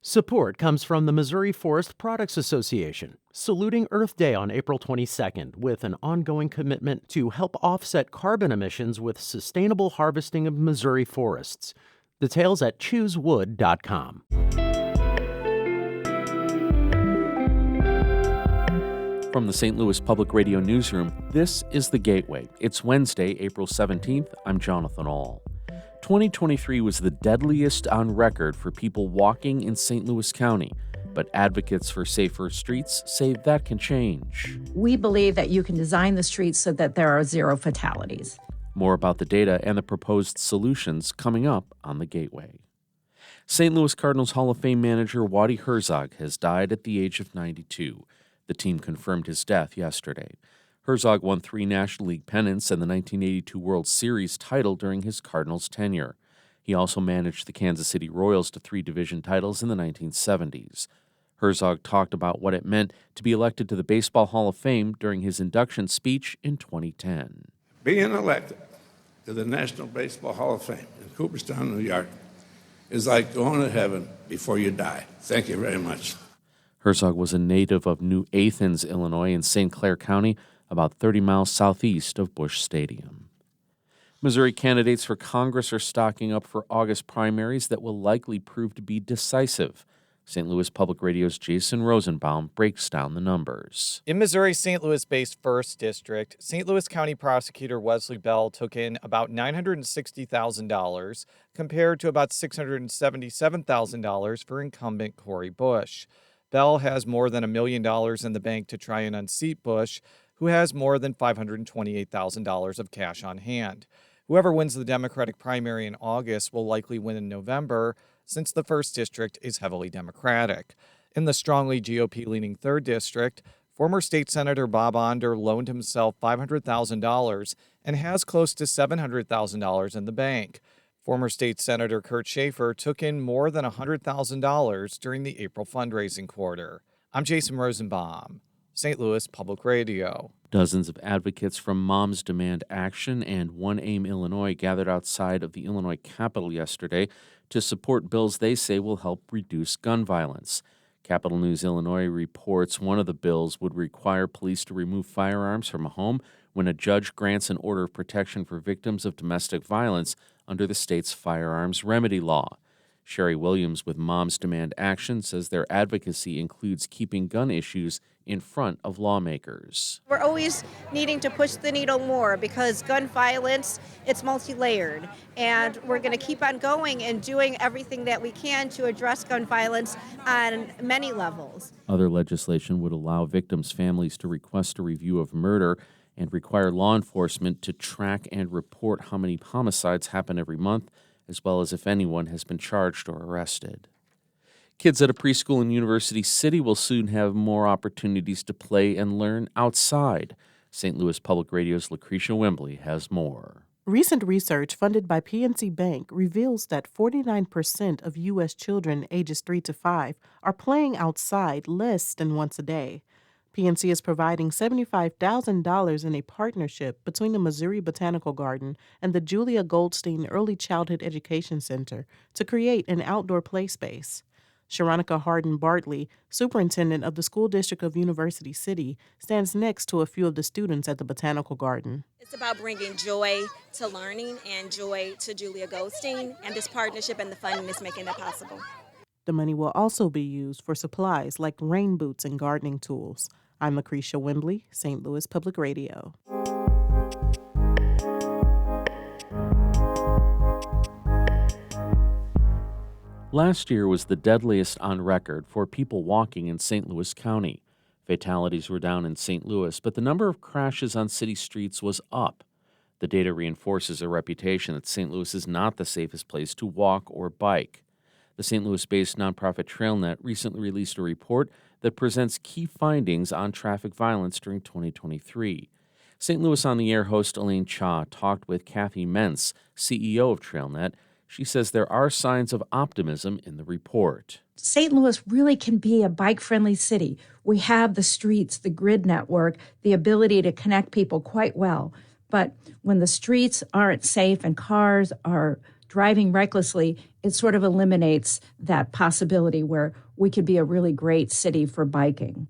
Support comes from the Missouri Forest Products Association, saluting Earth Day on April 22nd with an ongoing commitment to help offset carbon emissions with sustainable harvesting of Missouri forests. Details at choosewood.com. From the St. Louis Public Radio Newsroom, this is The Gateway. It's Wednesday, April 17th. I'm Jonathan Ahl. 2023 was the deadliest on record for people walking in St. Louis County, but advocates for safer streets say that can change. We believe that you can design the streets so that there are zero fatalities. More about the data and the proposed solutions coming up on The Gateway. St. Louis Cardinals Hall of Fame manager Waddy Herzog has died at the age of 92. The team confirmed his death yesterday. Herzog won 3 National League pennants and the 1982 World Series title during his Cardinals tenure. He also managed the Kansas City Royals to 3 division titles in the 1970s. Herzog talked about what it meant to be elected to the Baseball Hall of Fame during his induction speech in 2010. Being elected to the National Baseball Hall of Fame in Cooperstown, New York, is like going to heaven before you die. Thank you very much. Herzog was a native of New Athens, Illinois, in St. Clair County, about 30 miles southeast of Busch Stadium. Missouri candidates for Congress are stocking up for August primaries that will likely prove to be decisive. St. Louis Public Radio's Jason Rosenbaum breaks down the numbers. In Missouri's St. Louis-based 1st District, St. Louis County Prosecutor Wesley Bell took in about $960,000 compared to about $677,000 for incumbent Cori Bush. Bell has more than $1 million in the bank to try and unseat Bush, who has more than $528,000 of cash on hand. Whoever wins the Democratic primary in August will likely win in November, since the 1st District is heavily Democratic. In the strongly GOP-leaning 3rd District, former State Senator Bob Onder loaned himself $500,000 and has close to $700,000 in the bank. Former State Senator Kurt Schaefer took in more than $100,000 during the April fundraising quarter. I'm Jason Rosenbaum, St. Louis Public Radio. Dozens of advocates from Moms Demand Action and One Aim Illinois gathered outside of the Illinois Capitol yesterday to support bills they say will help reduce gun violence. Capital News Illinois reports one of the bills would require police to remove firearms from a home when a judge grants an order of protection for victims of domestic violence under the state's firearms remedy law. Sherry Williams with Moms Demand Action says their advocacy includes keeping gun issues in front of lawmakers. We're always needing to push the needle more because gun violence, it's multi-layered. And we're going to keep on going and doing everything that we can to address gun violence on many levels. Other legislation would allow victims' families to request a review of murder and require law enforcement to track and report how many homicides happen every month, as well as if anyone has been charged or arrested. Kids at a preschool in University City will soon have more opportunities to play and learn outside. St. Louis Public Radio's Lucretia Wembley has more. Recent research funded by PNC Bank reveals that 49% of U.S. children ages 3 to 5 are playing outside less than once a day. PNC is providing $75,000 in a partnership between the Missouri Botanical Garden and the Julia Goldstein Early Childhood Education Center to create an outdoor play space. Sharonica Harden-Bartley, superintendent of the School District of University City, stands next to a few of the students at the Botanical Garden. It's about bringing joy to learning and joy to Julia Goldstein, and this partnership and the funding is making that possible. The money will also be used for supplies like rain boots and gardening tools. I'm Lucretia Wembley, St. Louis Public Radio. Last year was the deadliest on record for people walking in St. Louis County. Fatalities were down in St. Louis, but the number of crashes on city streets was up. The data reinforces a reputation that St. Louis is not the safest place to walk or bike. The St. Louis-based nonprofit Trailnet recently released a report that presents key findings on traffic violence during 2023. St. Louis On the Air host Elaine Cha talked with Kathy Mentz, CEO of Trailnet. She says there are signs of optimism in the report. St. Louis really can be a bike-friendly city. We have the streets, the grid network, the ability to connect people quite well. But when the streets aren't safe and cars are driving recklessly, it sort of eliminates that possibility where we could be a really great city for biking.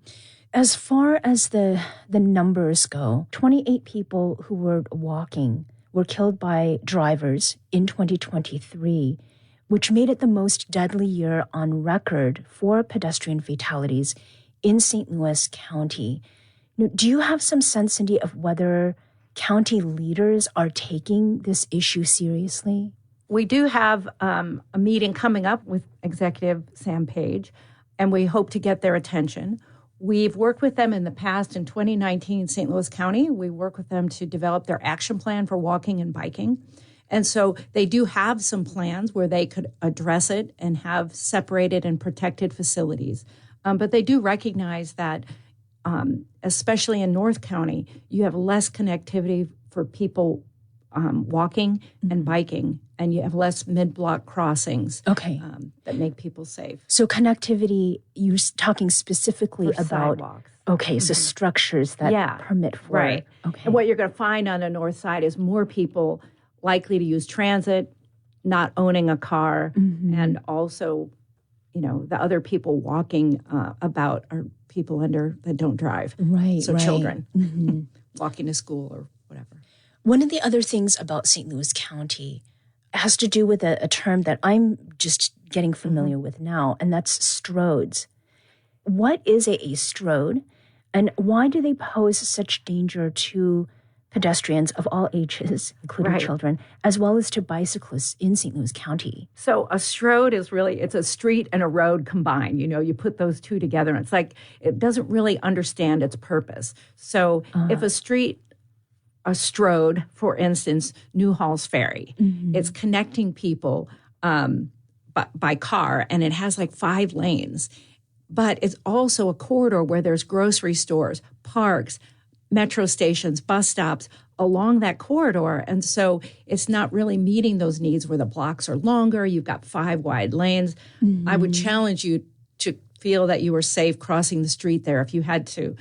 As far as the numbers go, 28 people who were walking were killed by drivers in 2023, which made it the most deadly year on record for pedestrian fatalities in St. Louis County. Now, do you have some sense, Cindy, of whether county leaders are taking this issue seriously? We do have a meeting coming up with Executive Sam Page, and we hope to get their attention. We've worked with them in the past. In 2019, St. Louis County, we worked with them to develop their action plan for walking and biking. And so they do have some plans where they could address it and have separated and protected facilities. But they do recognize that, especially in North County, you have less connectivity for people walking and biking, and you have less mid-block crossings that make people safe. So connectivity, you're talking specifically For about sidewalks. Okay, so structures that permit for right. Okay. And what you're going to find on the north side is more people likely to use transit, not owning a car, and also, the other people walking about are people that don't drive. Right. So children walking to school or whatever. One of the other things about St. Louis County has to do with a term that I'm just getting familiar with now, and that's stroads. What is a stroad, and why do they pose such danger to pedestrians of all ages, including children, as well as to bicyclists in St. Louis County? So a stroad is it's a street and a road combined. You put those two together, and it's like it doesn't really understand its purpose. So if a stroad, for instance, Newhall's Ferry, it's connecting people by car, and it has like 5 lanes. But it's also a corridor where there's grocery stores, parks, metro stations, bus stops along that corridor. And so it's not really meeting those needs where the blocks are longer. You've got 5 wide lanes. I would challenge you to feel that you were safe crossing the street there if you had to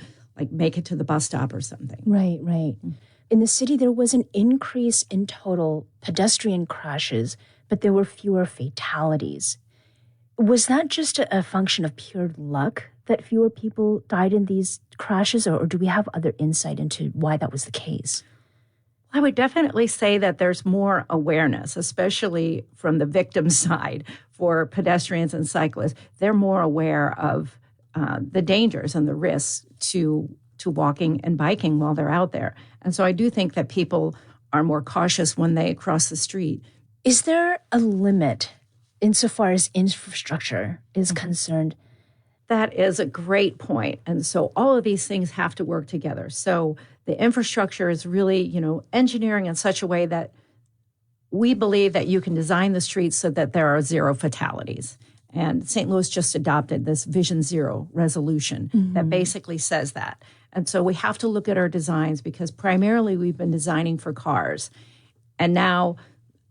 make it to the bus stop or something. Right. In the city, there was an increase in total pedestrian crashes, but there were fewer fatalities. Was that just a function of pure luck that fewer people died in these crashes, or do we have other insight into why that was the case? I would definitely say that there's more awareness, especially from the victim side for pedestrians and cyclists. They're more aware of the dangers and the risks to walking and biking while they're out there. And so I do think that people are more cautious when they cross the street. Is there a limit insofar as infrastructure is concerned? That is a great point. And so all of these things have to work together. So the infrastructure is really, engineering in such a way that we believe that you can design the streets so that there are 0 fatalities. And St. Louis just adopted this Vision Zero resolution that basically says that. And so we have to look at our designs because primarily we've been designing for cars. And now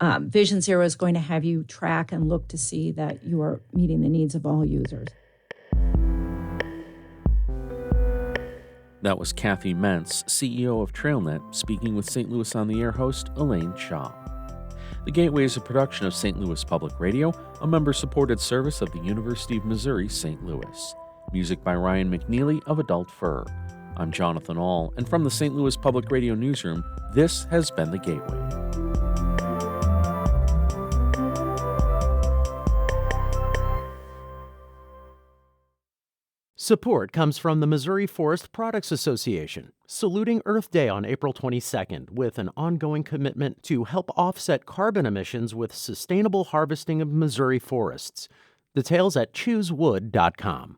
Vision Zero is going to have you track and look to see that you are meeting the needs of all users. That was Kathy Mentz, CEO of Trailnet, speaking with St. Louis on the Air host Elaine Shaw. The Gateway is a production of St. Louis Public Radio, a member-supported service of the University of Missouri, St. Louis. Music by Ryan McNeely of Adult Fur. I'm Jonathan Ahl, and from the St. Louis Public Radio newsroom, this has been The Gateway. Support comes from the Missouri Forest Products Association, saluting Earth Day on April 22nd with an ongoing commitment to help offset carbon emissions with sustainable harvesting of Missouri forests. Details at choosewood.com.